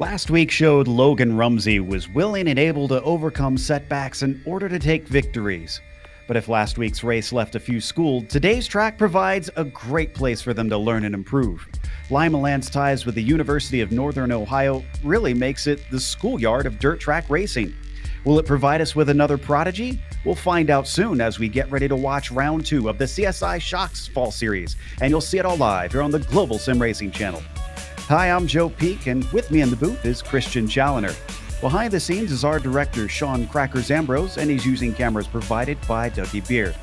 Last week showed Logan Rumsey was willing and able to overcome setbacks in order to take victories. But if last week's race left a few schooled, today's track provides a great place for them to learn and improve. Limaland's ties with the University of Northern Ohio really makes it the schoolyard of dirt track racing. Will it provide us with another prodigy? We'll find out soon as we get ready to watch round 2 of the CSI Shocks Fall Series, and you'll see it all live here on the Global SimRacing channel. Hi, I'm Joe Peak, and with me in the booth is Christian Challoner. Behind the scenes is our director, Sean Crackers Ambrose, and he's using cameras provided by Dougie Beer.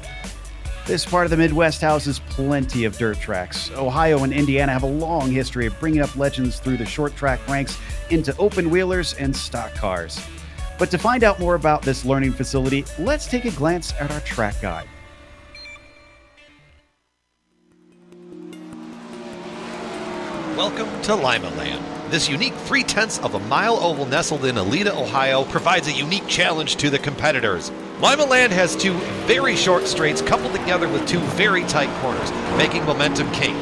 This part of the Midwest houses plenty of dirt tracks. Ohio and Indiana have a long history of bringing up legends through the short track ranks into open wheelers and stock cars. But to find out more about this learning facility, let's take a glance at our track guide. Welcome to Limaland. This unique 3/10 of a mile oval nestled in Alida, Ohio provides a unique challenge to the competitors. Limaland has 2 very short straights coupled together with 2 very tight corners, making momentum king.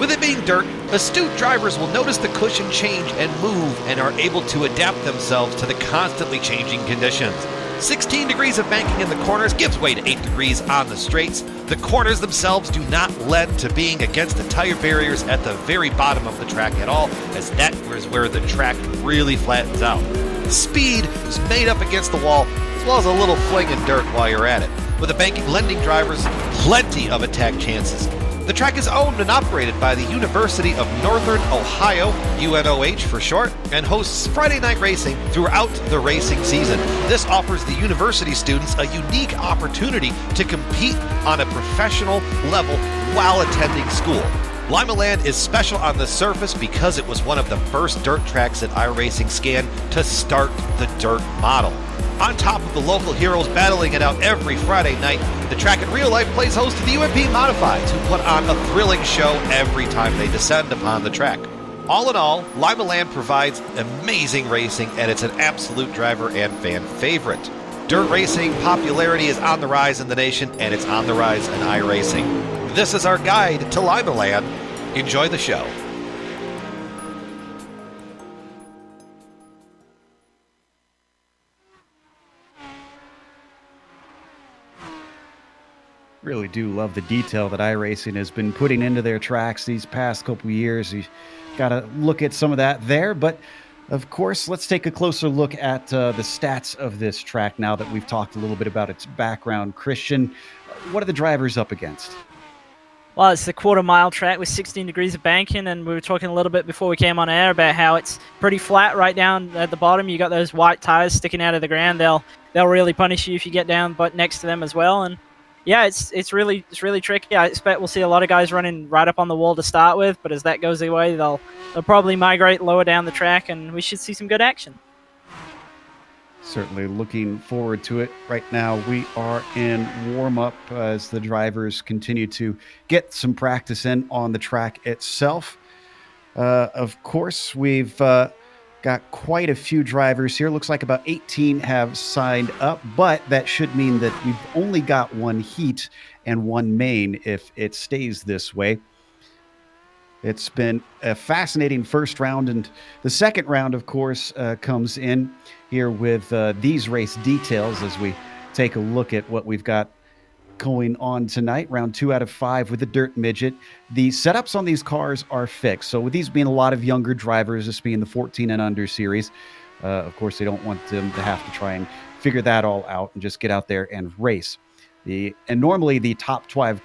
With it being dirt, astute drivers will notice the cushion change and move and are able to adapt themselves to the constantly changing conditions. 16 degrees of banking in the corners gives way to 8 degrees on the straights. The corners themselves do not lend to being against the tire barriers at the very bottom of the track at all, as that is where the track really flattens out. Speed is made up against the wall, as well as a little fling in dirt while you're at it, with the banking lending drivers plenty of attack chances. The track is owned and operated by the University of Northern Ohio, UNOH for short, and hosts Friday night racing throughout the racing season. This offers the university students a unique opportunity to compete on a professional level while attending school. Limaland is special on the surface because it was one of the first dirt tracks that iRacing scanned to start the dirt model. On top of the local heroes battling it out every Friday night, the track in real life plays host to the UMP Modifieds, who put on a thrilling show every time they descend upon the track. All in all, Limaland provides amazing racing, and it's an absolute driver and fan favorite. Dirt racing popularity is on the rise in the nation, and it's on the rise in iRacing. This is our guide to Limaland. Enjoy the show. Really do love the detail that iRacing has been putting into their tracks these past couple years. You got to look at some of that there, but of course, let's take a closer look at the stats of this track now that we've talked a little bit about its background. Christian, what are the drivers up against? Well, it's the quarter-mile track with 16 degrees of banking, and we were talking a little bit before we came on air about how it's pretty flat right down at the bottom. You got those white tires sticking out of the ground. They'll really punish you if you get down but next to them as well. And yeah, it's really tricky. I expect we'll see a lot of guys running right up on the wall to start with, but as that goes away, they'll probably migrate lower down the track, and we should see some good action. Certainly looking forward to it. Right now, we are in warm-up as the drivers continue to get some practice in on the track itself. Of course, we've got quite a few drivers here. Looks like about 18 have signed up, but that should mean that we've only got 1 heat and 1 main if it stays this way. It's been a fascinating first round, and the second round, of course, comes in here with these race details as we take a look at what we've got going on tonight. Round 2 out of 5 with the Dirt Midget. The setups on these cars are fixed. So with these being a lot of younger drivers, this being the 14 and under series, of course, they don't want them to have to try and figure that all out and just get out there and race. Normally the top 12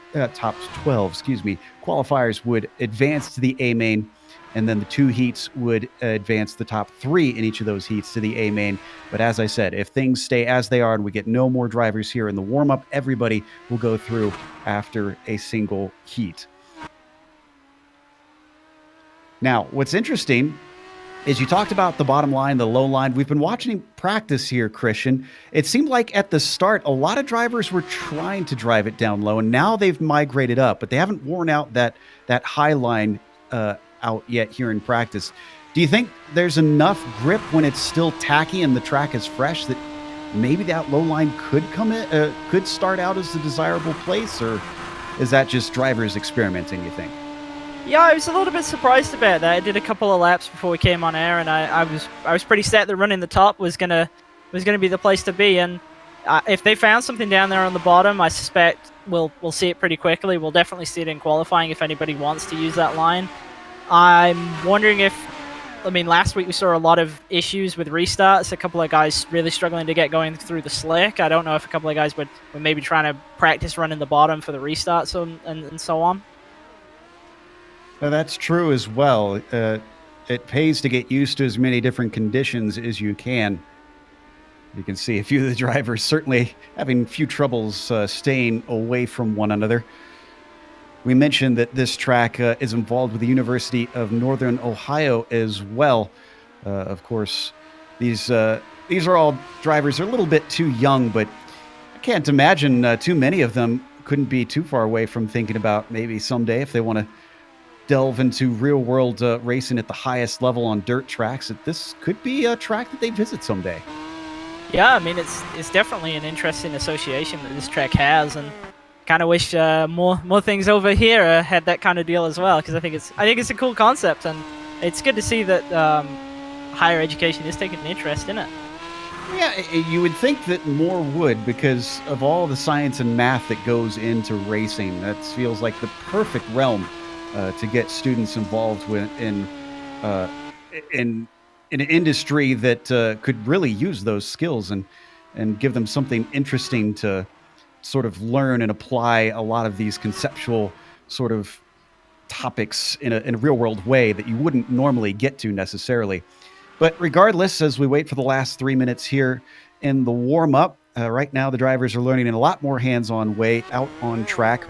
qualifiers would advance to the A main, and then the 2 heats would advance the top 3 in each of those heats to the A main. But as I said, if things stay as they are and we get no more drivers here in the warm-up, everybody will go through after a single heat. Now, what's interesting is you talked about the bottom line, the low line. We've been watching practice here, Christian. It seemed like at the start, a lot of drivers were trying to drive it down low, and now they've migrated up, but they haven't worn out that high line out yet here in practice. Do you think there's enough grip when it's still tacky and the track is fresh that maybe that low line could come in, could start out as a desirable place, or is that just drivers experimenting, you think? Yeah, I was a little bit surprised about that. I did a couple of laps before we came on air, and I was pretty set that running the top was gonna be the place to be. And if they found something down there on the bottom, I suspect we'll see it pretty quickly. We'll definitely see it in qualifying if anybody wants to use that line. I'm wondering if, I mean, last week we saw a lot of issues with restarts. A couple of guys really struggling to get going through the slick. I don't know if a couple of guys were maybe trying to practice running the bottom for the restarts and so on. That's true as well. It pays to get used to as many different conditions as you can. You can see a few of the drivers certainly having a few troubles staying away from one another. We mentioned that this track is involved with the University of Northern Ohio as well. Of course, these are all drivers. They're a little bit too young, but I can't imagine too many of them couldn't be too far away from thinking about maybe someday if they want to delve into real-world racing at the highest level on dirt tracks, that this could be a track that they visit someday. Yeah, I mean, it's definitely an interesting association that this track has, and kind of wish more things over here had that kind of deal as well, because I think it's a cool concept, and it's good to see that higher education is taking an interest in it. Yeah, you would think that more would, because of all the science and math that goes into racing. That feels like the perfect realm to get students involved with in an industry that could really use those skills and give them something interesting to sort of learn and apply a lot of these conceptual sort of topics in a real world way that you wouldn't normally get to necessarily. But regardless, as we wait for the last 3 minutes here in the warm-up, right now the drivers are learning in a lot more hands-on way out on track.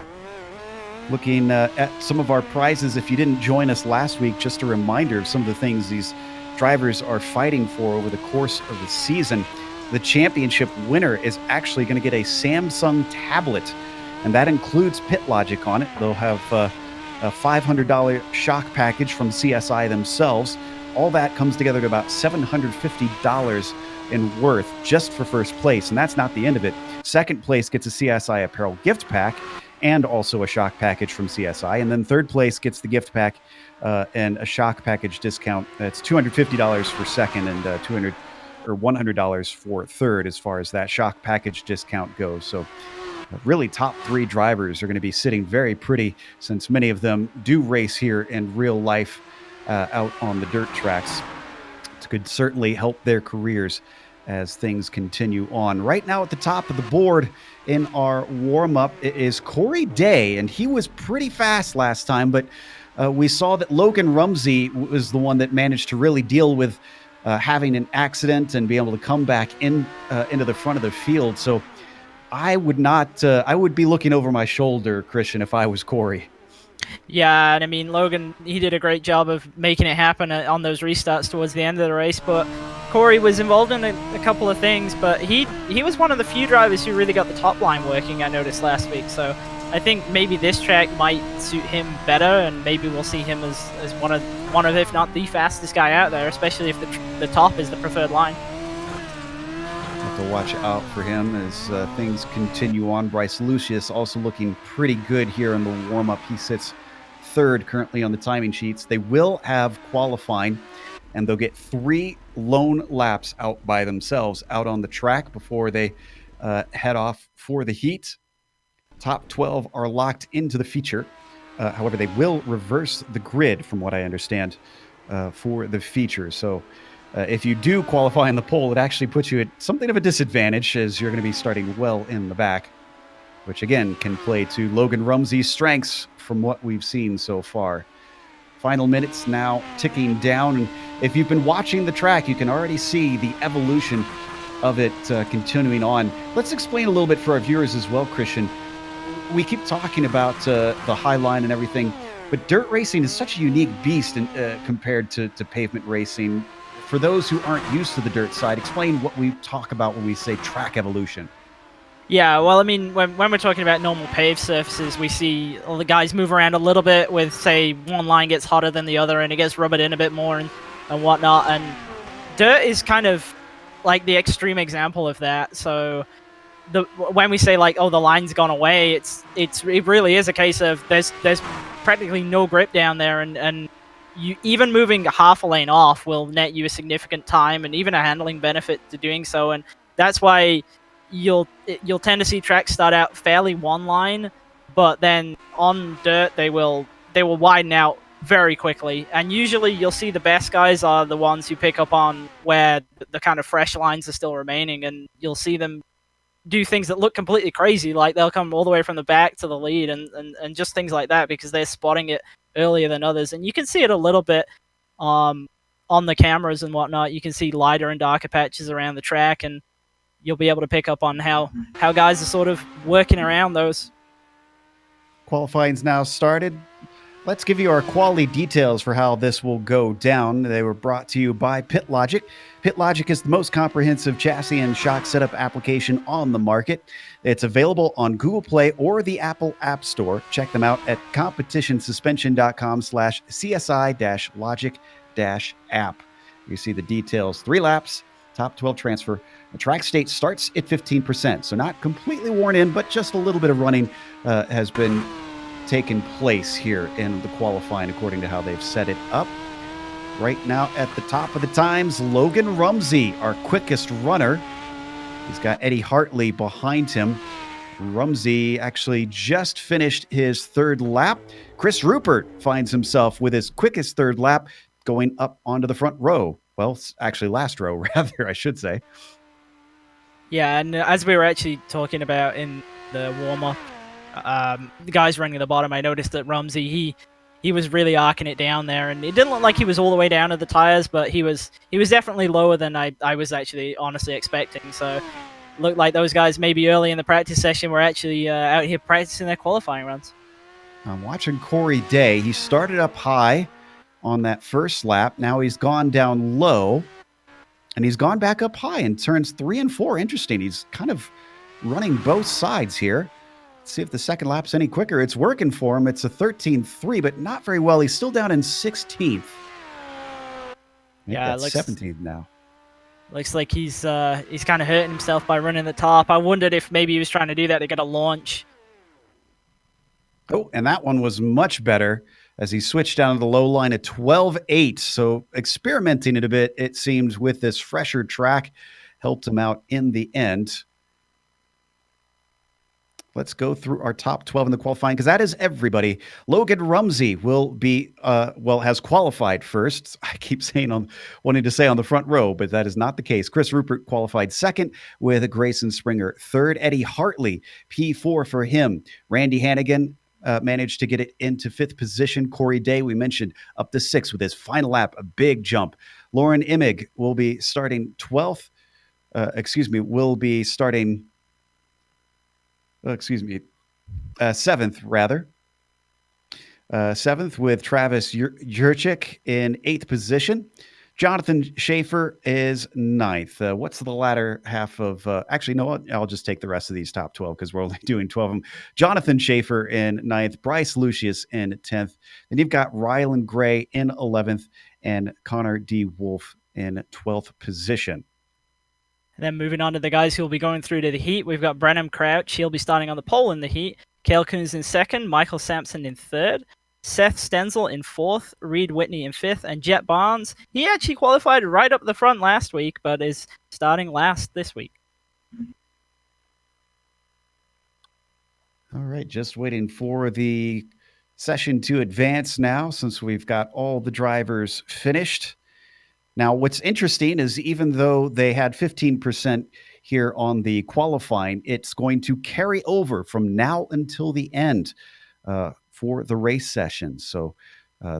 Looking at some of our prizes, if you didn't join us last week, just a reminder of some of the things these drivers are fighting for over the course of the season. The championship winner is actually going to get a Samsung tablet, and that includes PitLogic on it. They'll have a $500 shock package from CSI themselves. All that comes together to about $750 in worth just for first place, and that's not the end of it. Second place gets a CSI apparel gift pack and also a shock package from CSI, and then third place gets the gift pack and a shock package discount. That's $250 for second and $100 for third as far as that shock package discount goes. So really top three drivers are going to be sitting very pretty, since many of them do race here in real life out on the dirt tracks. It could certainly help their careers as things continue on. Right now at the top of the board in our warm-up is Corey Day, and he was pretty fast last time, but we saw that Logan Rumsey was the one that managed to really deal with having an accident and be able to come back into the front of the field. So I would be looking over my shoulder, Christian, if I was Corey. Yeah, and I mean, Logan, he did a great job of making it happen on those restarts towards the end of the race, but Corey was involved in a couple of things, but he was one of the few drivers who really got the top line working, I noticed last week. So I think maybe this track might suit him better, and maybe we'll see him as one of, if not the fastest guy out there, especially if the top is the preferred line. Have to watch out for him as things continue on. Bryce Lucius also looking pretty good here in the warm-up. He sits third currently on the timing sheets. They will have qualifying, and they'll get 3 lone laps out by themselves out on the track before they head off for the heat. Top 12 are locked into the feature. However, they will reverse the grid, from what I understand, for the feature. So if you do qualify in the pole, it actually puts you at something of a disadvantage, as you're going to be starting well in the back, which again can play to Logan Rumsey's strengths from what we've seen so far. Final minutes now ticking down, and if you've been watching the track, you can already see the evolution of it continuing on. Let's explain a little bit for our viewers as well, Christian. We keep talking about the high line and everything, but dirt racing is such a unique beast compared to pavement racing. For those who aren't used to the dirt side, explain what we talk about when we say track evolution. Yeah, well, I mean, when we're talking about normal paved surfaces, we see all the guys move around a little bit with, say, one line gets hotter than the other and it gets rubbed in a bit more and whatnot. And dirt is kind of like the extreme example of that. So when we say, like, oh, the line's gone away, it really is a case of there's practically no grip down there, and you even moving half a lane off will net you a significant time and even a handling benefit to doing so. And that's why you'll tend to see tracks start out fairly one line, but then on dirt they will widen out very quickly. And usually you'll see the best guys are the ones who pick up on where the kind of fresh lines are still remaining, and you'll see them do things that look completely crazy, like they'll come all the way from the back to the lead, and just things like that, because they're spotting it earlier than others. And you can see it a little bit on the cameras and whatnot. You can see lighter and darker patches around the track, and you'll be able to pick up on how guys are sort of working around those. Qualifying's now started. Let's give you our quality details for how this will go down. They were brought to you by PitLogic. PitLogic is the most comprehensive chassis and shock setup application on the market. It's available on Google Play or the Apple App Store. Check them out at competitionsuspension.com/CSI-logic-app. You see the details. 3 laps, top 12 transfer. The track state starts at 15%, so not completely worn in, but just a little bit of running has been taken place here in the qualifying according to how they've set it up. Right now at the top of the times, Logan Rumsey, our quickest runner. He's got Eddie Hartley behind him. Rumsey actually just finished his 3rd lap. Chris Rupert finds himself with his quickest 3rd lap going up onto the front row. Well, actually last row, rather, I should say. Yeah, and as we were actually talking about in the warm-up, the guys running at the bottom, I noticed that Rumsey, he was really arcing it down there, and it didn't look like he was all the way down to the tires, but he was definitely lower than I was actually honestly expecting. So looked like those guys maybe early in the practice session were actually out here practicing their qualifying runs. I'm watching Corey Day. He started up high on that first lap. Now he's gone down low, and he's gone back up high in turns 3 and 4. Interesting. He's kind of running both sides here. Let's see if the second lap's any quicker. It's working for him. It's a 13.3, but not very well. He's still down in 16th. Yeah, it looks 17th now. Looks like he's kind of hurting himself by running the top. I wondered if maybe he was trying to do that to get a launch. Oh, and that one was much better as he switched down to the low line at 12.8. So experimenting it a bit, it seems, with this fresher track helped him out in the end. Let's go through our top 12 in the qualifying, because that is everybody. Logan Rumsey will be, has qualified first. I keep wanting to say on the front row, but that is not the case. Chris Rupert qualified second with Grayson Springer third. Eddie Hartley, P4 for him. Randy Hannigan managed to get it into 5th position. Corey Day, we mentioned, up to 6th with his final lap, a big jump. Lauren Immig will be starting 12th. Will be starting... 7th, rather. 7th with Travis Jurczyk in 8th position. Jonathan Schaefer is 9th. What's the latter half of... actually, no, I'll just take the rest of these top 12 because we're only doing 12 of them. Jonathan Schaefer in 9th. Bryce Lucius in 10th. Then you've got Rylan Gray in 11th and Connor D. Wolf in 12th position. And then moving on to the guys who will be going through to the heat, we've got Brenham Crouch. He'll be starting on the pole in the heat. Cale Coons in 2nd. Michael Sampson in 3rd. Seth Stenzel in 4th. Reed Whitney in 5th. And Jet Barnes, he actually qualified right up the front last week, but is starting last this week. All right, just waiting for the session to advance now, since we've got all the drivers finished. Now, what's interesting is even though they had 15% here on the qualifying, it's going to carry over from now until the end for the race session. So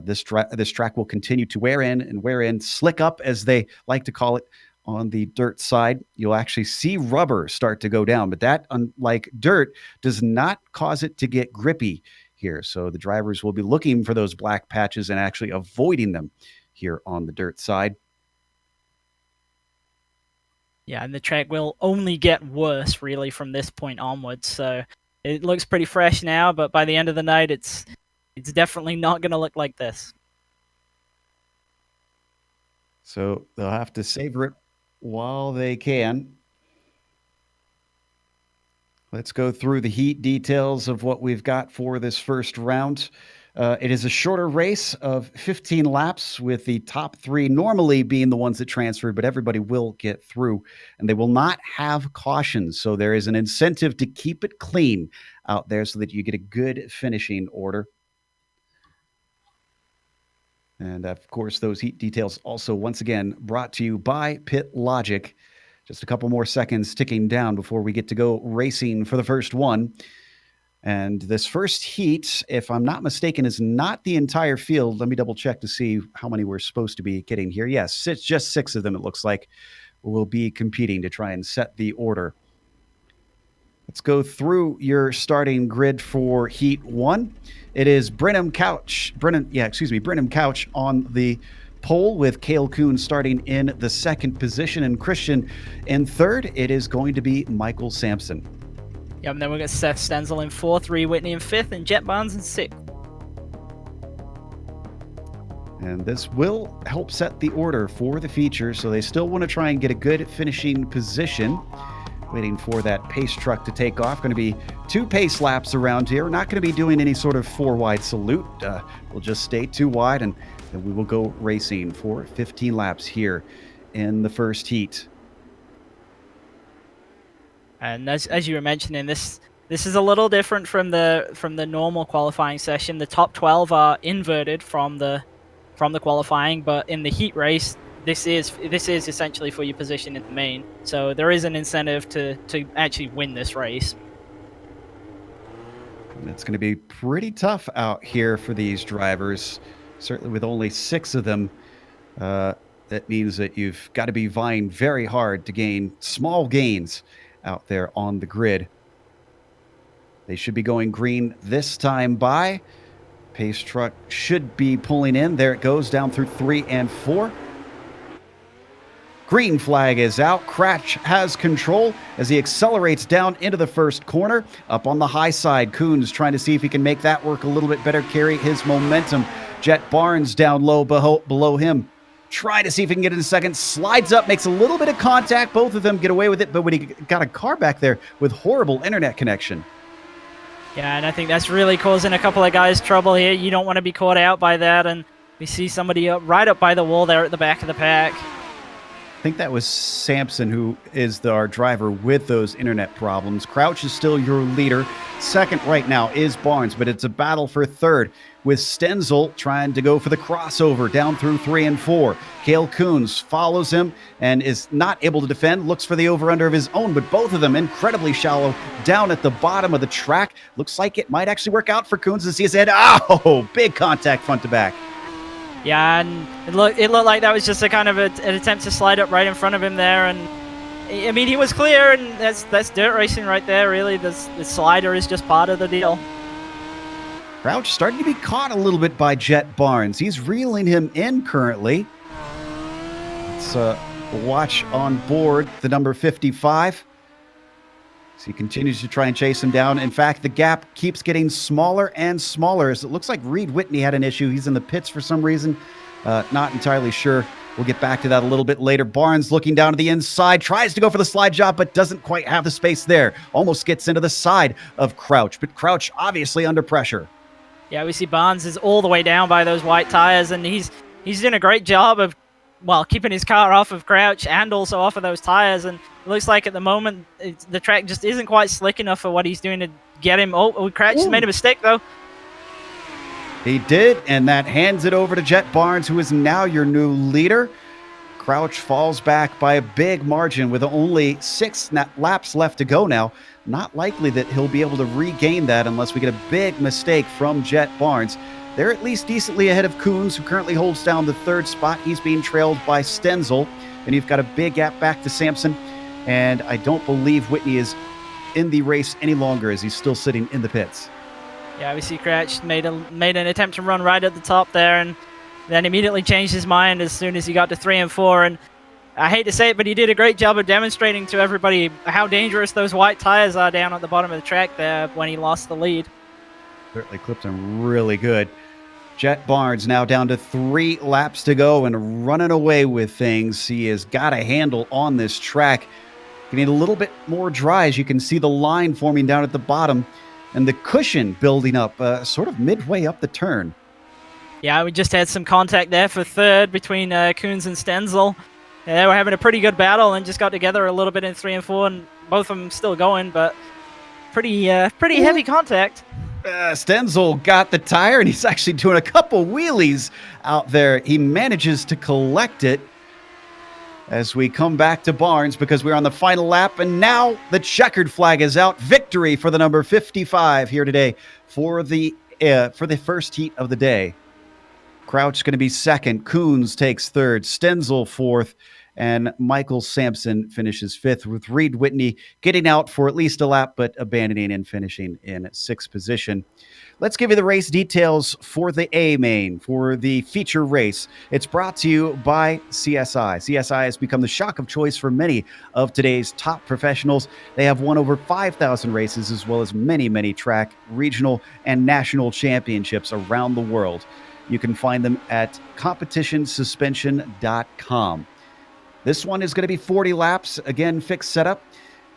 this track will continue to wear in, slick up, as they like to call it, on the dirt side. You'll actually see rubber start to go down, but that, unlike dirt, does not cause it to get grippy here. So the drivers will be looking for those black patches and actually avoiding them here on the dirt side. Yeah, and the track will only get worse, really, from this point onwards. So it looks pretty fresh now, but by the end of the night, it's definitely not going to look like this. So they'll have to savor it while they can. Let's go through the heat details of what we've got for this first round. It is a shorter race of 15 laps, with the top 3 normally being the ones that transfer, but everybody will get through, and they will not have cautions. So there is an incentive to keep it clean out there so that you get a good finishing order. And of course, those heat details also, once again, brought to you by PitLogic. Just a couple more seconds ticking down before we get to go racing for the first one. And this first heat, if I'm not mistaken, is not the entire field. Let me double check to see how many we're supposed to be getting here. Yes, it's just 6 of them, it looks like, will be competing to try and set the order. Let's go through your starting grid for Heat 1. It is Brenham Couch on the pole, with Cale Coon starting in the 2nd position, and Christian in 3rd. It is going to be Michael Sampson. Yep, and then we've got Seth Stenzel in 4th, Ree Whitney in 5th, and Jet Barnes in 6th. And this will help set the order for the feature, so they still want to try and get a good finishing position. Waiting for that pace truck to take off. Going to be 2 pace laps around here. We're not going to be doing any sort of 4-wide salute. We'll just stay 2 wide, and then we will go racing for 15 laps here in the first heat. And as you were mentioning, this is a little different from the normal qualifying session. The top 12 are inverted from the qualifying, but in the heat race, this is essentially for your position in the main. So there is an incentive to actually win this race. It's going to be pretty tough out here for these drivers. Certainly with only 6 of them, that means that you've got to be vying very hard to gain small gains out there on the grid. They should be going green this time by. Pace truck should be pulling in. There it goes, down through 3 and 4. Green flag is out. Cratch has control as he accelerates down into the first corner. Up on the high side, Coons trying to see if he can make that work a little bit better, carry his momentum. Jet Barnes down low below him. Try to see if he can get in second. Slides up, makes a little bit of contact. Both of them get away with it, but when he got a car back there with horrible internet connection. Yeah, and I think that's really causing a couple of guys trouble here. You don't want to be caught out by that, and we see somebody right up by the wall there at the back of the pack. I think that was Sampson, who is our driver with those internet problems. Crouch is still your leader. 2nd right now is Barnes, but it's a battle for 3rd, with Stenzel trying to go for the crossover down through 3 and 4. Cale Coons follows him and is not able to defend, looks for the over-under of his own, but both of them incredibly shallow down at the bottom of the track. Looks like it might actually work out for Coons as he has head. Oh, big contact front to back. Yeah, and it looked like that was just a kind of an attempt to slide up right in front of him there, and I mean, he was clear, and that's dirt racing right there, really. The slider is just part of the deal. Crouch starting to be caught a little bit by Jet Barnes. He's reeling him in currently. Let's watch on board the number 55. So he continues to try and chase him down. In fact, the gap keeps getting smaller and smaller, as it looks like Reed Whitney had an issue. He's in the pits for some reason. Not entirely sure. We'll get back to that a little bit later. Barnes looking down to the inside, tries to go for the slide job, but doesn't quite have the space there. Almost gets into the side of Crouch, but Crouch obviously under pressure. Yeah, we see Barnes is all the way down by those white tires, and he's doing a great job of, well, keeping his car off of Crouch and also off of those tires. And it looks like at the moment the track just isn't quite slick enough for what he's doing to get him. Oh, Crouch has made a mistake though. He did, and that hands it over to Jet Barnes, who is now your new leader. Crouch falls back by a big margin with only 6 laps left to go now. Not likely that he'll be able to regain that unless we get a big mistake from Jet Barnes. They're at least decently ahead of Coons, who currently holds down the 3rd spot. He's being trailed by Stenzel, and you've got a big gap back to Sampson. And I don't believe Whitney is in the race any longer, as he's still sitting in the pits. Yeah, we see Crouch made an attempt to run right at the top there, and then immediately changed his mind as soon as he got to 3 and 4. And I hate to say it, but he did a great job of demonstrating to everybody how dangerous those white tires are down at the bottom of the track there when he lost the lead. Certainly clipped him really good. Jet Barnes now down to 3 laps to go and running away with things. He has got a handle on this track. Getting a little bit more dry, as you can see the line forming down at the bottom. and the cushion building up sort of midway up the turn. Yeah, we just had some contact there for third between Koons and Stenzel. They were having a pretty good battle and just got together a little bit in 3 and 4, and both of them still going, but pretty heavy contact. Stenzel got the tire, and he's actually doing a couple wheelies out there. He manages to collect it as we come back to Barnes because we're on the final lap, and now the checkered flag is out. Victory for the number 55 here today for the first heat of the day. Crouch going to be second. Koons takes third. Stenzel fourth. And Michael Sampson finishes fifth, with Reed Whitney getting out for at least a lap, but abandoning and finishing in sixth position. Let's give you the race details for the A main, for the feature race. It's brought to you by CSI. CSI has become the shock of choice for many of today's top professionals. They have won over 5,000 races, as well as many, many track, regional, and national championships around the world. You can find them at competitionsuspension.com. This one is going to be 40 laps, again, fixed setup.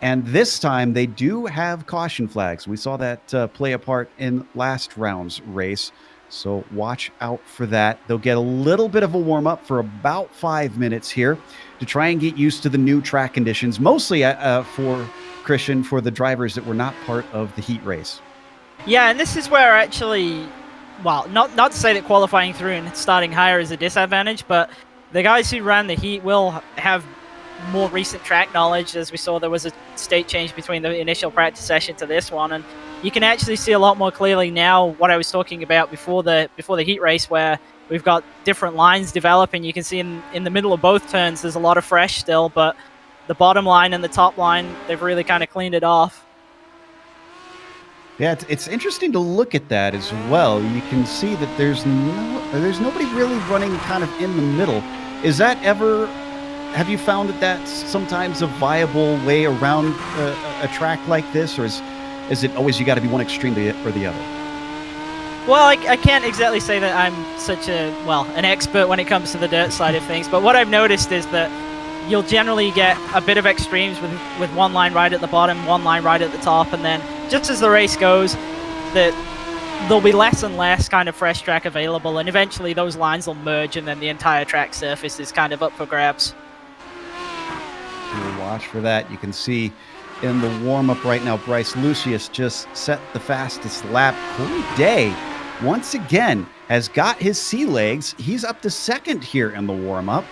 And this time they do have caution flags. We saw that play a part in last round's race. So watch out for that. They'll get a little bit of a warm up for about 5 minutes here to try and get used to the new track conditions, mostly for Christian, for the drivers that were not part of the heat race. Yeah, and this is where actually, well, not to say that qualifying through and starting higher is a disadvantage, but the guys who ran the heat will have more recent track knowledge. As we saw, there was a state change between the initial practice session to this one, and you can actually see a lot more clearly now what I was talking about before the heat race, where we've got different lines developing. You can see in the middle of both turns there's a lot of fresh still, but the bottom line and the top line, they've really kind of cleaned it off. Yeah, it's interesting to look at that as well. You can see that there's nobody really running kind of in the middle. Is that ever? Have you found that that's sometimes a viable way around a track like this, or is it always you got to be one extreme or the other? Well, I can't exactly say that I'm such an expert when it comes to the dirt side of things, but what I've noticed is that you'll generally get a bit of extremes with one line right at the bottom, one line right at the top, and then just as the race goes, that there'll be less and less kind of fresh track available, and eventually those lines will merge, and then the entire track surface is kind of up for grabs. We'll watch for that. You can see in the warm-up right now, Bryce Lucius just set the fastest lap. Corey Day, once again, has got his sea legs. He's up to second here in the warm-up.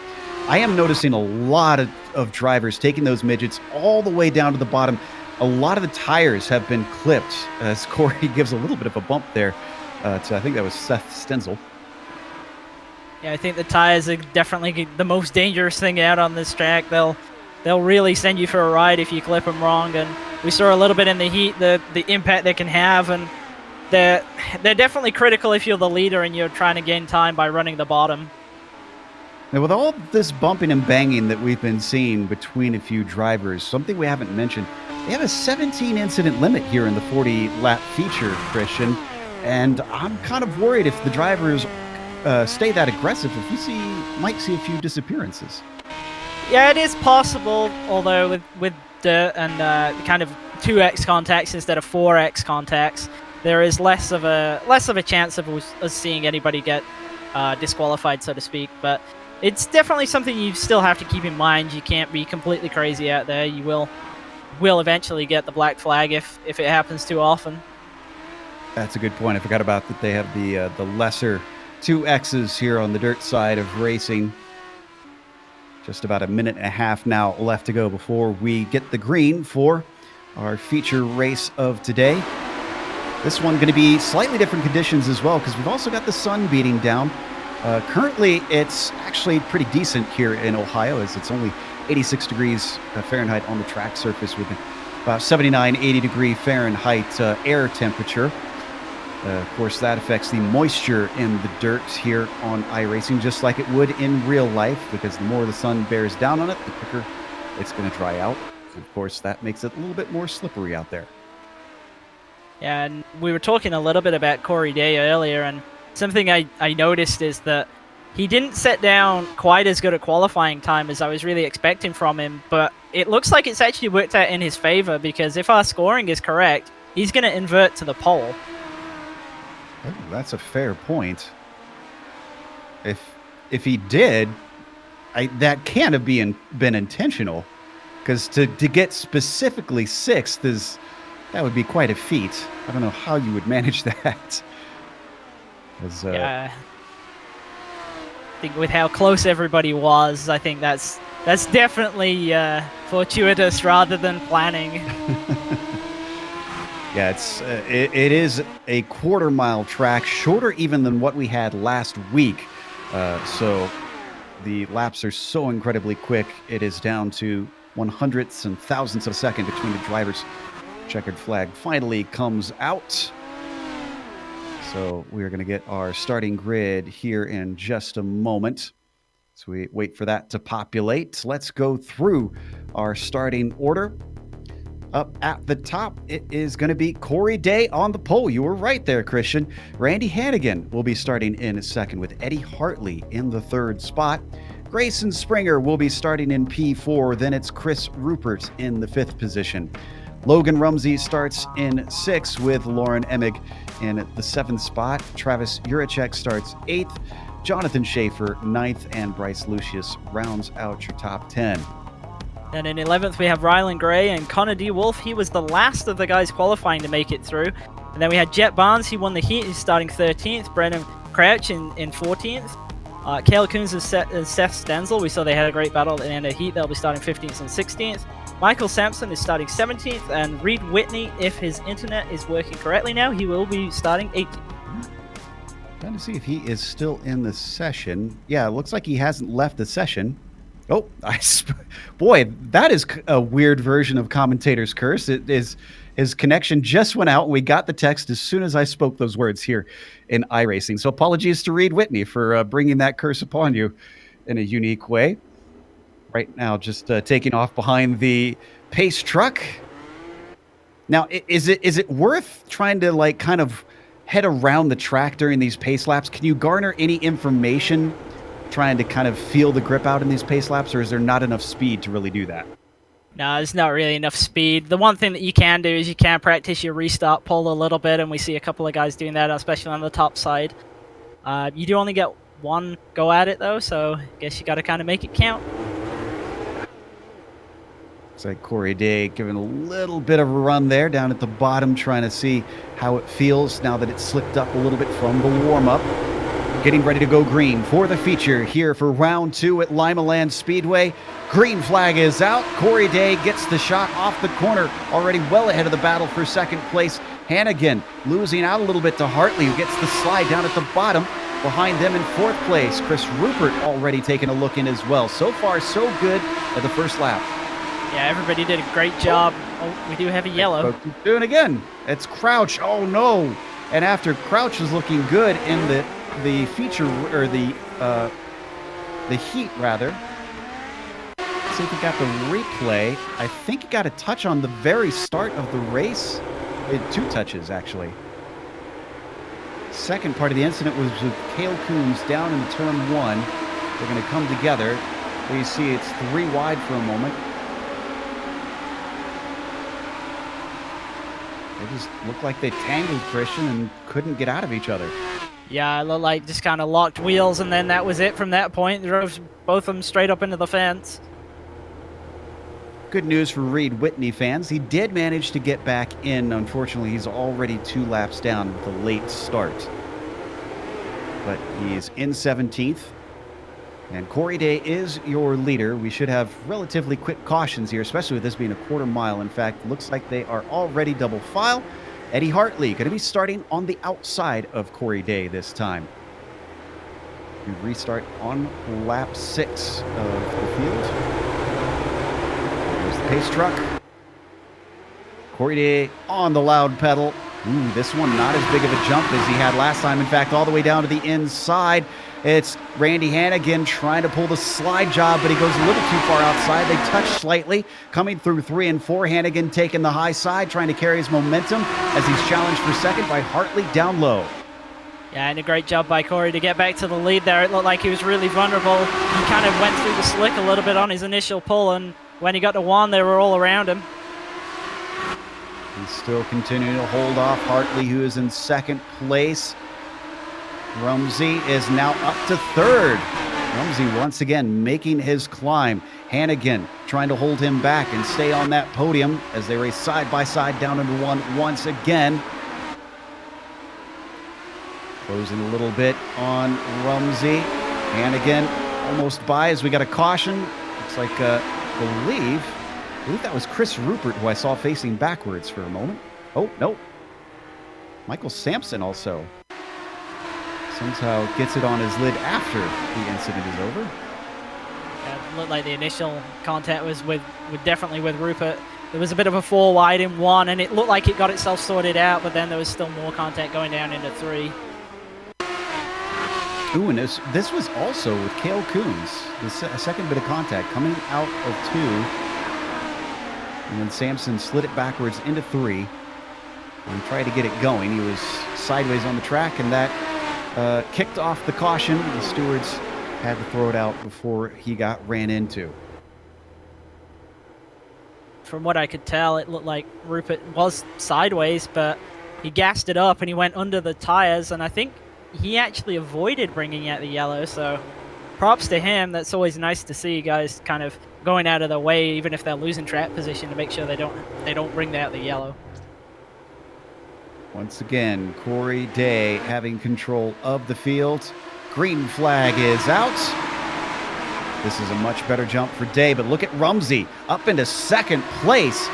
I am noticing a lot of drivers taking those midgets all the way down to the bottom. A lot of the tires have been clipped as Corey gives a little bit of a bump there to, I think that was Seth Stenzel. Yeah, I think the tires are definitely the most dangerous thing out on this track. They'll really send you for a ride if you clip them wrong, and we saw a little bit in the heat the impact they can have, and they're definitely critical if you're the leader and you're trying to gain time by running the bottom. Now, with all this bumping and banging that we've been seeing between a few drivers, something we haven't mentioned, they have a 17 incident limit here in the 40 lap feature, Christian, and I'm kind of worried if the drivers stay that aggressive, if we might see a few disappearances. Yeah, it is possible, although with dirt and kind of 2x contacts instead of 4x contacts, there is less of a chance of us seeing anybody get disqualified, so to speak. But it's definitely something you still have to keep in mind. You can't be completely crazy out there. You will eventually get the black flag if it happens too often. That's a good point. I forgot about that. They have the lesser 2Xs here on the dirt side of racing. Just about a minute and a half now left to go before we get the green for our feature race of today. This one going to be slightly different conditions as well, because we've also got the sun beating down. Currently, it's actually pretty decent here in Ohio, as it's only 86 degrees Fahrenheit on the track surface with about 79, 80 degree Fahrenheit air temperature. Of course, that affects the moisture in the dirt here on iRacing, just like it would in real life, because the more the sun bears down on it, the quicker it's going to dry out. And of course, that makes it a little bit more slippery out there. Yeah, and we were talking a little bit about Corey Day earlier, and something I noticed is that he didn't set down quite as good a qualifying time as I was really expecting from him, but it looks like it's actually worked out in his favor, because if our scoring is correct, he's going to invert to the pole. Oh, that's a fair point. If he did, that can't have been intentional, because to get specifically 6th that would be quite a feat. I don't know how you would manage that. Yeah, I think with how close everybody was, I think that's definitely fortuitous rather than planning. Yeah, it is a quarter-mile track, shorter even than what we had last week. So the laps are so incredibly quick. It is down to 100ths and thousandths of a second between the drivers. Checkered flag finally comes out. So we're going to get our starting grid here in just a moment. So we wait for that to populate. Let's go through our starting order. Up at the top, it is going to be Corey Day on the pole. You were right there, Christian. Randy Hannigan will be starting in second, with Eddie Hartley in the third spot. Grayson Springer will be starting in P4. Then it's Chris Rupert in the 5th position. Logan Rumsey starts in 6th, with Lauren Emig in the 7th spot. Travis Juracek starts 8th. Jonathan Schaefer 9th, and Bryce Lucius rounds out your top 10. And in 11th, we have Rylan Gray and Connor D. Wolf. He was the last of the guys qualifying to make it through. And then we had Jet Barnes. He won the heat. He's starting 13th. Brennan Crouch in 14th. Kale Coons and Seth Stenzel. We saw they had a great battle at the end of the heat. They'll be starting 15th and 16th. Michael Sampson is starting 17th. And Reed Whitney, if his internet is working correctly now, he will be starting 18th. Trying to see if he is still in the session. Yeah, it looks like he hasn't left the session. Oh, boy, that is a weird version of Commentator's Curse. It is, his connection just went out, and we got the text as soon as I spoke those words here in iRacing. So apologies to Reed Whitney for bringing that curse upon you in a unique way. Right now, just taking off behind the pace truck. Now, is it worth trying to kind of head around the track during these pace laps? Can you garner any information trying to kind of feel the grip out in these pace laps, or is there not enough speed to really do that? No, there's not really enough speed. The one thing that you can do is you can practice your restart pull a little bit, and we see a couple of guys doing that, especially on the top side. You do only get one go at it, though, so I guess you got to kind of make it count. Looks like Corey Day giving a little bit of a run there down at the bottom, trying to see how it feels now that it's slipped up a little bit from the warm-up. Getting ready to go green for the feature here for round 2 at Limaland Speedway. Green flag is out. Corey Day gets the shot off the corner, already well ahead of the battle for second place. Hannigan losing out a little bit to Hartley, who gets the slide down at the bottom. Behind them in 4th place, Chris Rupert already taking a look in as well. So far, so good at the first lap. Yeah, everybody did a great job. Oh, we do have a yellow. Doing again. It's Crouch. Oh, no. And after Crouch was looking good in the feature, or the heat rather. Let's see if we got the replay. I think he got a touch on the very start of the race. It had 2 touches actually. Second part of the incident was with Cale Coons down in turn 1. They're going to come together. You see it's 3 wide for a moment. They just looked like they tangled, Christian, and couldn't get out of each other. Yeah, it looked like just kind of locked wheels, and then that was it from that point. They drove both of them straight up into the fence. Good news for Reed Whitney fans. He did manage to get back in. Unfortunately, he's already 2 laps down with a late start. But he's in 17th. And Corey Day is your leader. We should have relatively quick cautions here, especially with this being a quarter mile. In fact, looks like they are already double file. Eddie Hartley going to be starting on the outside of Corey Day this time. We restart on lap 6 of the field. There's the pace truck. Corey Day on the loud pedal. Ooh, this one not as big of a jump as he had last time. In fact, all the way down to the inside. It's Randy Hannigan trying to pull the slide job, but he goes a little too far outside. They touch slightly. Coming through 3 and 4, Hannigan taking the high side, trying to carry his momentum as he's challenged for second by Hartley down low. Yeah, and a great job by Corey to get back to the lead there. It looked like he was really vulnerable. He kind of went through the slick a little bit on his initial pull, and when he got to 1, they were all around him. He's still continuing to hold off Hartley, who is in second place. Rumsey is now up to third. Rumsey once again making his climb. Hannigan trying to hold him back and stay on that podium as they race side by side down into one once again. Closing a little bit on Rumsey. Hannigan almost by as we got a caution. Looks like, I believe that was Chris Rupert, who I saw facing backwards for a moment. Oh, no. Michael Sampson also somehow gets it on his lid after the incident is over. Yeah, it looked like the initial contact was definitely with Rupert. There was a bit of a 4 wide in 1, and it looked like it got itself sorted out, but then there was still more contact going down into 3. Ooh, and this was also with Cale Coons, the second bit of contact coming out of 2. And then Sampson slid it backwards into 3 and tried to get it going. He was sideways on the track, and that kicked off the caution. The stewards had to throw it out before he got ran into. From what I could tell, it looked like Rupert was sideways, but he gassed it up and he went under the tires, and I think he actually avoided bringing out the yellow, so props to him. That's always nice to see guys kind of going out of their way, even if they're losing track position, to make sure they don't bring out the yellow. Once again, Corey Day having control of the field. Green flag is out. This is a much better jump for Day, but look at Rumsey up into second place.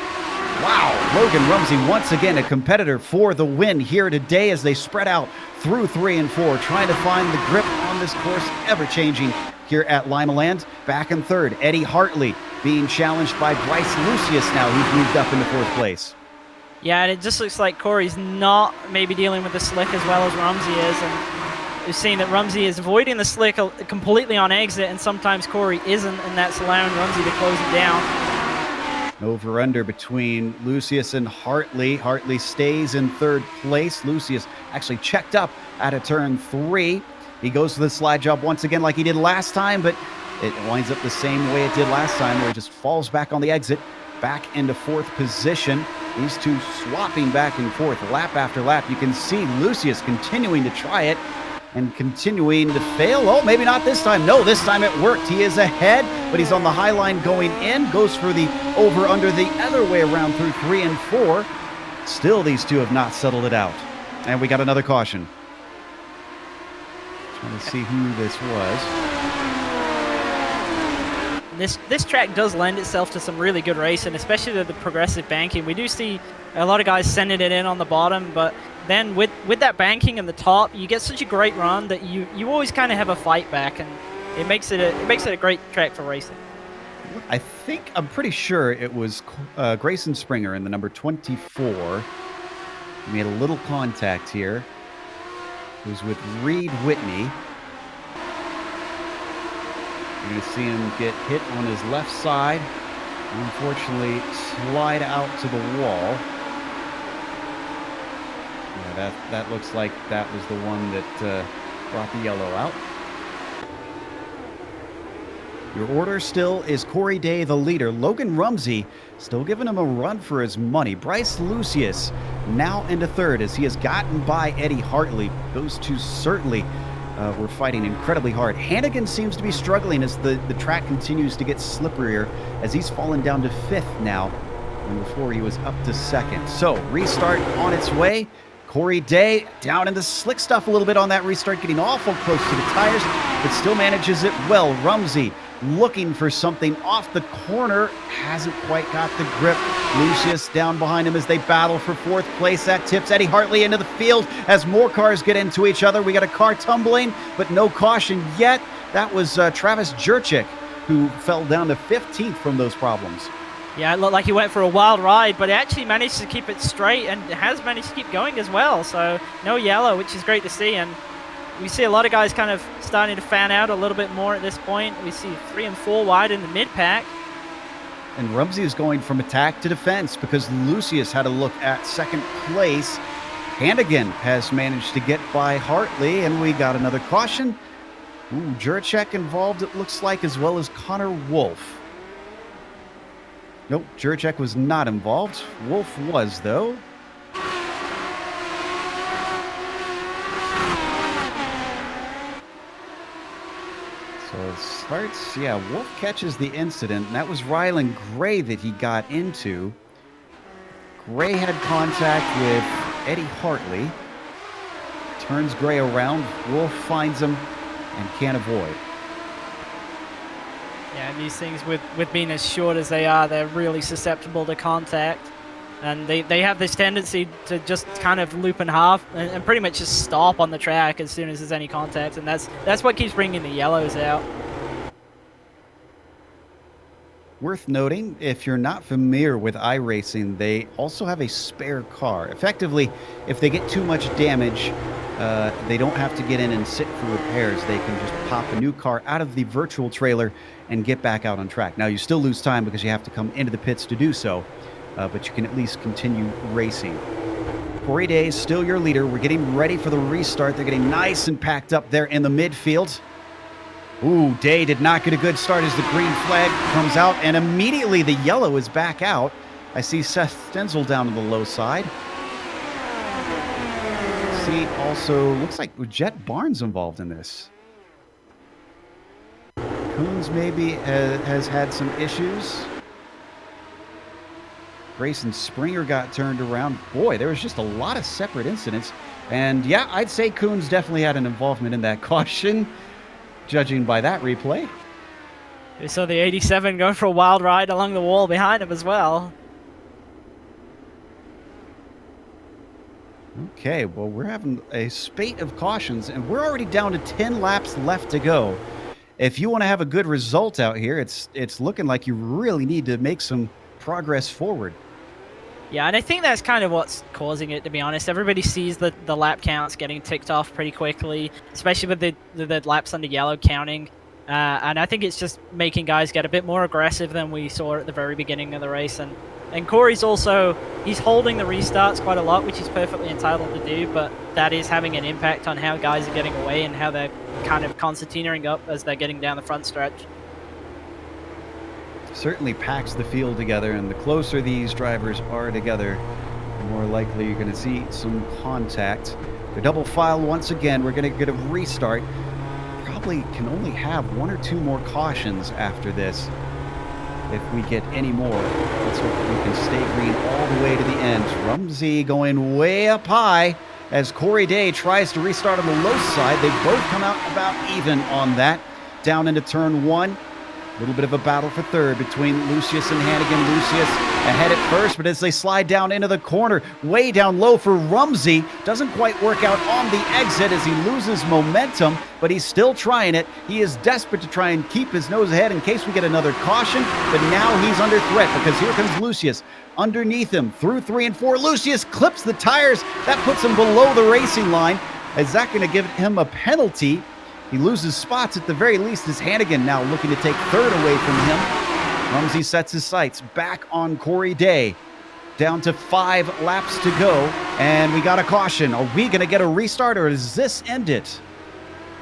Wow, Logan Rumsey once again a competitor for the win here today as they spread out through 3 and 4, trying to find the grip on this course, ever-changing here at Limaland. Back in third, Eddie Hartley being challenged by Bryce Lucius now, who's moved up into 4th place. Yeah, and it just looks like Corey's not maybe dealing with the slick as well as Rumsey is, and we've seen that Rumsey is avoiding the slick completely on exit, and sometimes Corey isn't, and that's allowing Rumsey to close it down. Over-under between Lucius and Hartley. Hartley stays in 3rd place. Lucius actually checked up out of turn 3. He goes for the slide job once again like he did last time, but it winds up the same way it did last time, where he just falls back on the exit, back into 4th position. These two swapping back and forth lap after lap. You can see Lucius continuing to try it and continuing to fail. Oh, maybe not this time. No, this time it worked. He is ahead, but he's on the high line going in. Goes for the over-under the other way around through 3 and 4. Still, these two have not settled it out. And we got another caution. Trying to see who this was. This track does lend itself to some really good racing, especially the progressive banking. We do see a lot of guys sending it in on the bottom, but then with that banking in the top, you get such a great run that you always kind of have a fight back, and it makes it a great track for racing. I'm pretty sure it was Grayson Springer in the number 24. He made a little contact here. It was with Reed Whitney. You're going to see him get hit on his left side and unfortunately slide out to the wall. Yeah, that looks like that was the one that brought the yellow out. Your order still is Corey Day, the leader. Logan Rumsey still giving him a run for his money. Bryce Lucius now into 3rd as he has gotten by Eddie Hartley. Those two certainly were fighting incredibly hard. Hannigan seems to be struggling as the track continues to get slipperier as he's fallen down to 5th now, and before he was up to 2nd. So restart on its way. Corey Day down in the slick stuff a little bit on that restart, getting awful close to the tires, but still manages it well. Rumsey looking for something off the corner, hasn't quite got the grip. Lucius down behind him as they battle for 4th place. That tips Eddie Hartley into the field as more cars get into each other. We got a car tumbling, but no caution yet. That was Travis Jurczyk, who fell down to 15th from those problems. Yeah, it looked like he went for a wild ride, but he actually managed to keep it straight and has managed to keep going as well. So no yellow, which is great to see. And we see a lot of guys kind of starting to fan out a little bit more at this point. We see 3 and 4 wide in the mid-pack. And Rumsey is going from attack to defense because Lucius had a look at 2nd place. Hannigan has managed to get by Hartley, and we got another caution. Jurczyk involved, it looks like, as well as Connor Wolf. Nope, Juracek was not involved. Wolf was, though. So it starts, yeah, Wolf catches the incident, and that was Rylan Gray that he got into. Gray had contact with Eddie Hartley. Turns Gray around. Wolf finds him and can't avoid. Yeah, and these things with being as short as they are, they're really susceptible to contact. And they have this tendency to just kind of loop in half and pretty much just stop on the track as soon as there's any contact. And that's what keeps bringing the yellows out. Worth noting, if you're not familiar with iRacing, they also have a spare car. Effectively, if they get too much damage, they don't have to get in and sit for repairs. They can just pop a new car out of the virtual trailer and get back out on track. Now, you still lose time because you have to come into the pits to do so, but you can at least continue racing. Corey Day is still your leader. We're getting ready for the restart. They're getting nice and packed up there in the midfield. Ooh, Day did not get a good start as the green flag comes out, and immediately the yellow is back out. I see Seth Stenzel down to the low side. See, also, looks like Jet Barnes involved in this. Coons maybe has had some issues. Grayson Springer got turned around. Boy, there was just a lot of separate incidents. And yeah, I'd say Coons definitely had an involvement in that caution, judging by that replay. We saw the 87 going for a wild ride along the wall behind him as well. Okay, well, we're having a spate of cautions, and we're already down to 10 laps left to go. If you want to have a good result out here, it's looking like you really need to make some progress forward. Yeah, and I think that's kind of what's causing it, to be honest. Everybody sees the lap counts getting ticked off pretty quickly, especially with the laps under yellow counting. And I think it's just making guys get a bit more aggressive than we saw at the very beginning of the race. And Corey's also, he's holding the restarts quite a lot, which he's perfectly entitled to do, but that is having an impact on how guys are getting away and how they're kind of concertinaing up as they're getting down the front stretch. Certainly packs the field together, and the closer these drivers are together, the more likely you're going to see some contact. The double file once again. We're going to get a restart. Probably can only have one or two more cautions after this. If we get any more, let's hope we can stay green all the way to the end. Rumsey going way up high as Corey Day tries to restart on the low side. They both come out about even on that. Down into turn one. A little bit of a battle for third between Lucius and Hannigan. Lucius ahead at first, but as they slide down into the corner, way down low for Rumsey. Doesn't quite work out on the exit as he loses momentum, but he's still trying it. He is desperate to try and keep his nose ahead in case we get another caution, but now he's under threat because here comes Lucius. Underneath him, through 3 and 4, Lucius clips the tires. That puts him below the racing line. Is that going to give him a penalty? He loses spots at the very least as Hannigan now looking to take third away from him. Rumsey sets his sights back on Corey Day. Down to 5 laps to go, and we got a caution. Are we going to get a restart, or does this end it?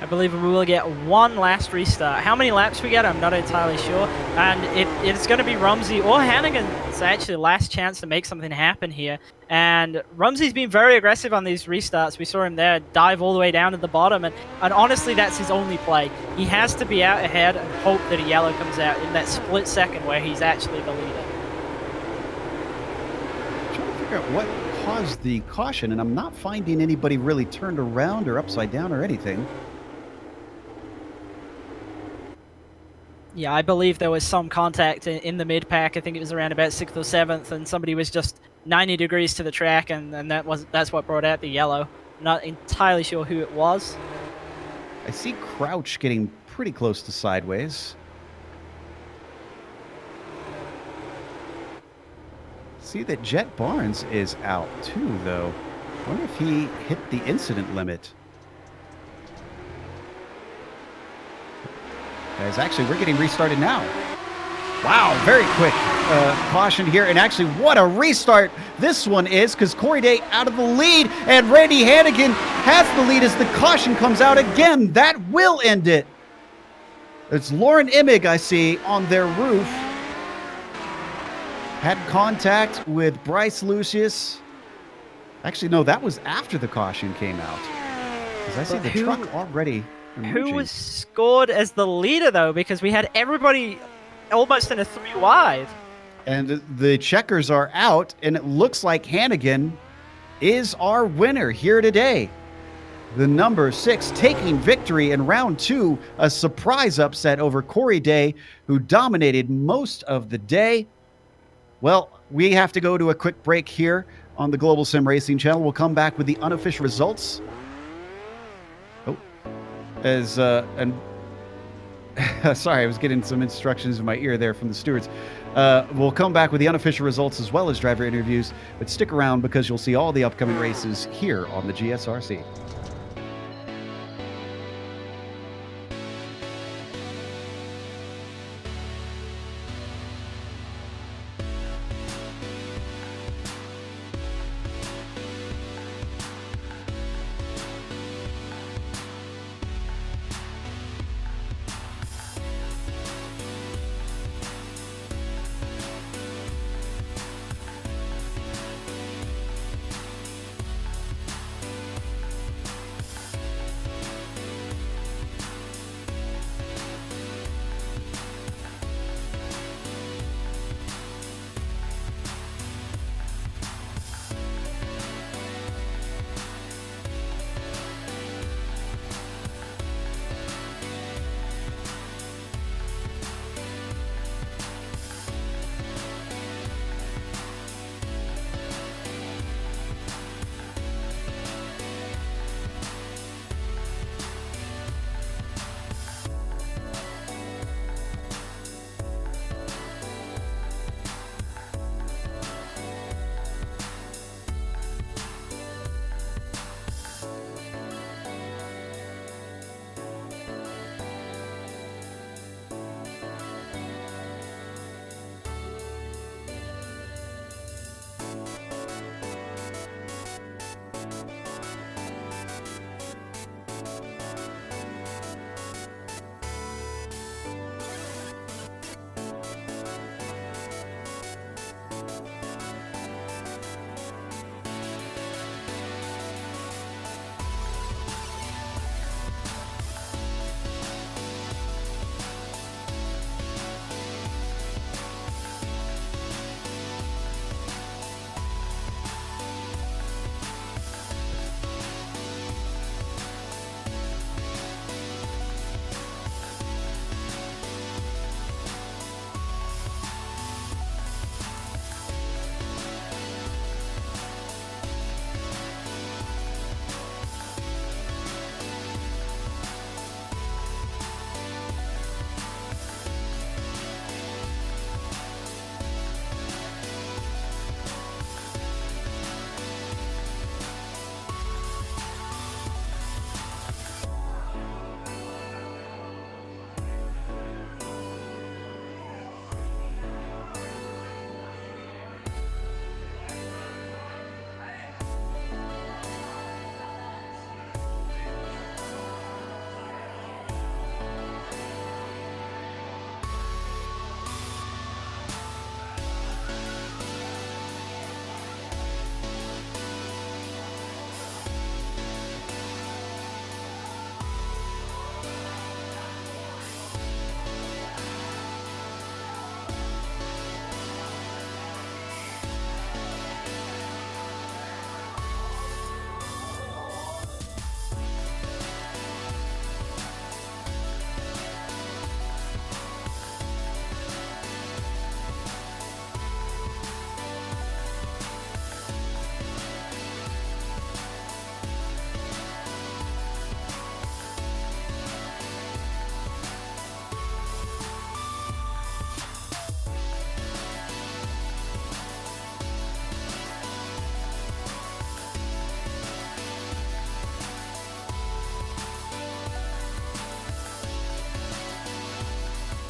I believe we will get one last restart. How many laps we get, I'm not entirely sure. And it's going to be Rumsey or Hannigan's actually last chance to make something happen here. And Rumsey's been very aggressive on these restarts. We saw him there dive all the way down to the bottom. And honestly, that's his only play. He has to be out ahead and hope that a yellow comes out in that split second where he's actually the leader. I'm trying to figure out what caused the caution, and I'm not finding anybody really turned around or upside down or anything. Yeah, I believe there was some contact in the mid-pack. I think it was around about 6th or 7th, and somebody was just 90 degrees to the track, and that's what brought out the yellow. Not entirely sure who it was. I see Crouch getting pretty close to sideways. See that Jet Barnes is out too, though. I wonder if he hit the incident limit. Guys, actually, we're getting restarted now. Wow, very quick caution here. And actually, what a restart this one is, because Corey Day out of the lead, and Randy Hannigan has the lead as the caution comes out again. That will end it. It's Lauren Immig I see on their roof. had contact with Bryce Lucius. Actually, no, that was after the caution came out. Because I see But the truck already emerging. Who was scored as the leader, though? Because we had everybody almost in a 3 wide. And the checkers are out, and it looks like Hannigan is our winner here today. The number 6 taking victory in round 2, a surprise upset over Corey Day, who dominated most of the day. Well, we have to go to a quick break here on the Global Sim Racing channel. We'll come back with the unofficial results. Sorry, I was getting some instructions in my ear there from the stewards. We'll come back with the unofficial results as well as driver interviews, but stick around because you'll see all the upcoming races here on the GSRC.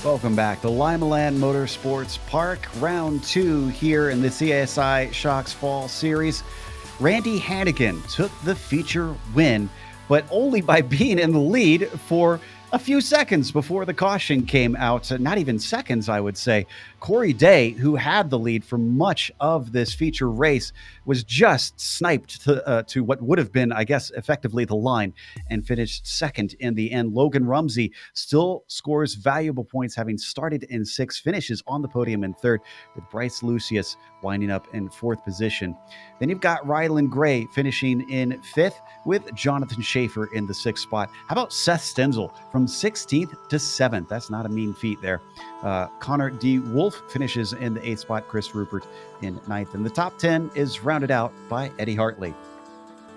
Welcome back to Limaland Motorsports Park, round 2 here in the CSI Shocks Fall Series. Randy Hannigan took the feature win, but only by being in the lead for A few seconds before the caution came out, not even seconds, I would say, Corey Day, who had the lead for much of this feature race, was just sniped to what would have been, I guess, effectively the line and finished second in the end. Logan Rumsey still scores valuable points, having started in sixth, finishes on the podium in third, with Bryce Lucius winding up in fourth position. Then you've got Rylan Gray finishing in fifth, with Jonathan Schaefer in the sixth spot. How about Seth Stenzel from 16th to 7th? That's not a mean feat there. Connor D. Wolf finishes in the eighth spot, Chris Rupert in ninth. And the top 10 is rounded out by Eddie Hartley.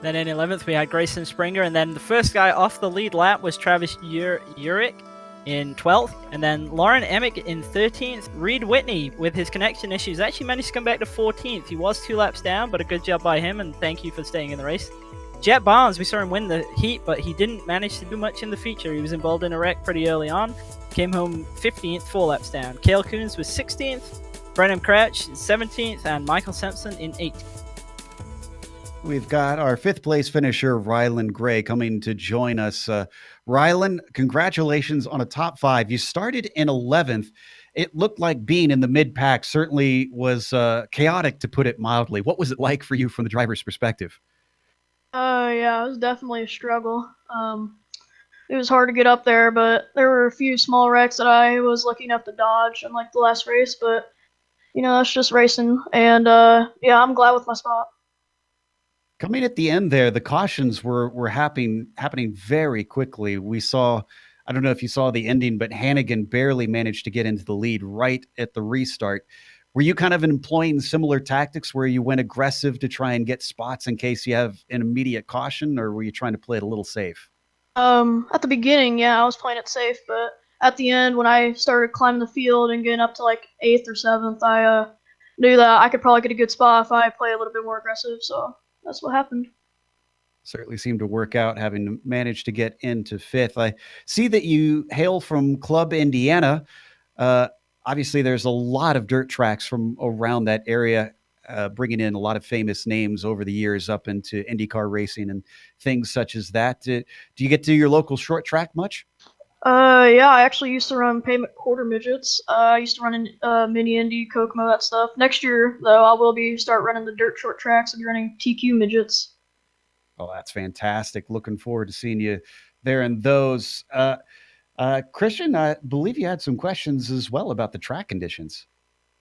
Then in 11th, we had Grayson Springer. And then the first guy off the lead lap was Travis Urich in 12th. And then Lauren Emick in 13th. Reed Whitney, with his connection issues, actually managed to come back to 14th. He was 2 laps down, but a good job by him. And thank you for staying in the race. Jet Barnes, we saw him win the heat, but he didn't manage to do much in the feature. He was involved in a wreck pretty early on. Came home 15th, 4 laps down. Cale Coons was 16th, Brennan Crouch 17th, and Michael Simpson in 18th. We've got our 5th place finisher, Rylan Gray, coming to join us. Rylan, congratulations on a top 5. You started in 11th. It looked like being in the mid-pack certainly was chaotic, to put it mildly. What was it like for you from the driver's perspective? Yeah, it was definitely a struggle. It was hard to get up there, but there were a few small wrecks that I was lucky enough to dodge in like the last race, but that's just racing. And yeah, I'm glad with my spot. Coming at the end there, the cautions were happening very quickly. We saw, I don't know if you saw the ending, but Hannigan barely managed to get into the lead right at the restart. Were you kind of employing similar tactics where you went aggressive to try and get spots in case you have an immediate caution, or were you trying to play it a little safe? At the beginning, yeah, I was playing it safe, but at the end, when I started climbing the field and getting up to like 8th or 7th, I knew that I could probably get a good spot if I play a little bit more aggressive, so that's what happened. Certainly seemed to work out, having managed to get into 5th. I see that you hail from Club Indiana. Obviously, there's a lot of dirt tracks from around that area, bringing in a lot of famous names over the years up into Indy Car racing and things such as that. Do you get to your local short track much? Yeah, I actually used to run pavement quarter midgets. I used to run in mini Indy, Kokomo, that stuff. Next year, though, I will start running the dirt short tracks and be running TQ midgets. Oh, that's fantastic. Looking forward to seeing you there in those. Christian, I believe you had some questions as well about the track conditions.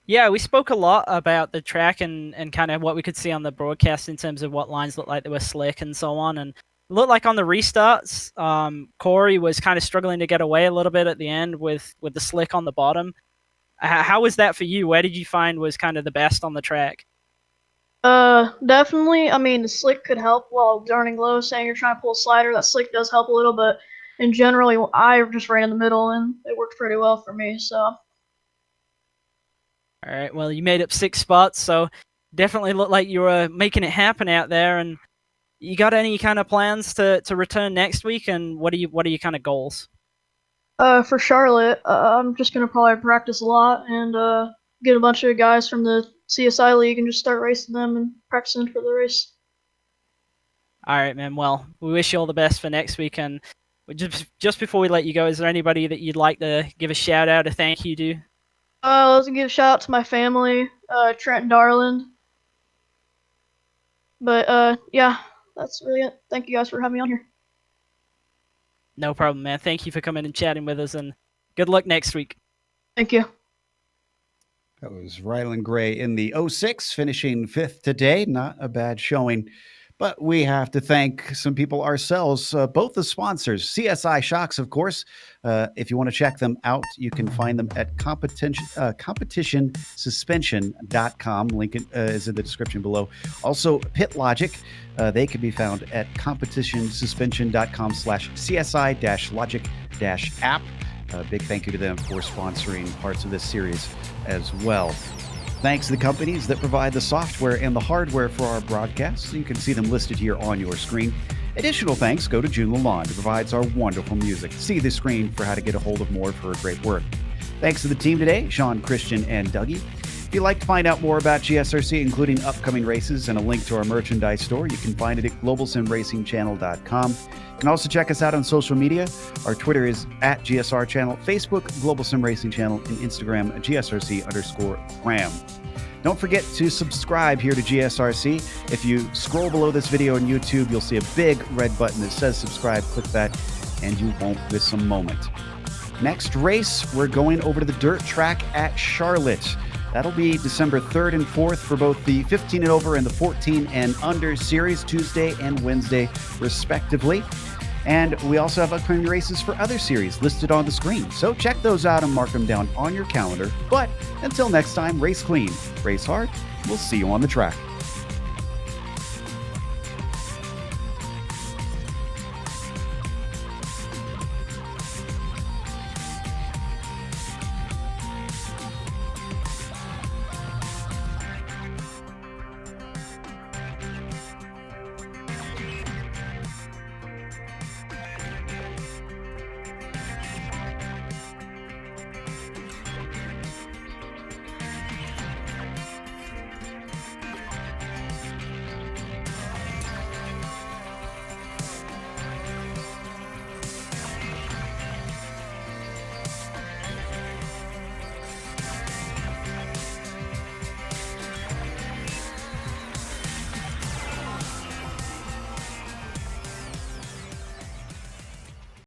Yeah, we spoke a lot about the track and kind of what we could see on the broadcast in terms of what lines looked like they were slick and so on. And it looked like on the restarts, Corey was kind of struggling to get away a little bit at the end with the slick on the bottom. How was that for you? Where did you find was kind of the best on the track? Definitely. I mean, the slick could help while turning low, saying you're trying to pull a slider. That slick does help a little, but in general, I just ran in the middle, and it worked pretty well for me. So, all right. Well, you made up 6 spots, so definitely looked like you were making it happen out there. And you got any kind of plans to return next week? And what are your kind of goals? for Charlotte, I'm just gonna probably practice a lot and get a bunch of guys from the CSI League and just start racing them and practicing for the race. All right, man. Well, we wish you all the best for next week. And just before we let you go, is there anybody that you'd like to give a shout out, a thank you to? Let's give a shout out to my family, Trent and Darland. But yeah, that's really it. Thank you guys for having me on here. No problem, man. Thank you for coming and chatting with us, and good luck next week. Thank you. That was Rylan Gray in the 06, finishing 5th today. Not a bad showing. But we have to thank some people ourselves, both the sponsors, CSI Shocks, of course. If you want to check them out, you can find them at competitionsuspension.com. Link is in the description below. Also, PitLogic. They can be found at competitionsuspension.com/CSI-logic-app. Big thank you to them for sponsoring parts of this series as well. Thanks to the companies that provide the software and the hardware for our broadcasts. You can see them listed here on your screen. Additional thanks go to June Limaland, who provides our wonderful music. See the screen for how to get a hold of more of her great work. Thanks to the team today, Sean, Christian, and Dougie. If you'd like to find out more about GSRC, including upcoming races and a link to our merchandise store, you can find it at globalsimracingchannel.com. You can also check us out on social media. Our Twitter is at GSR Channel, Facebook, Global Sim Racing Channel, and Instagram, GSRC_Gram. Don't forget to subscribe here to GSRC. If you scroll below this video on YouTube, you'll see a big red button that says subscribe. Click that, and you won't miss a moment. Next race, we're going over to the dirt track at Charlotte. That'll be December 3rd and 4th for both the 15 and over and the 14 and under series, Tuesday and Wednesday, respectively. And we also have upcoming races for other series listed on the screen. So check those out and mark them down on your calendar. But until next time, race clean, race hard. We'll see you on the track.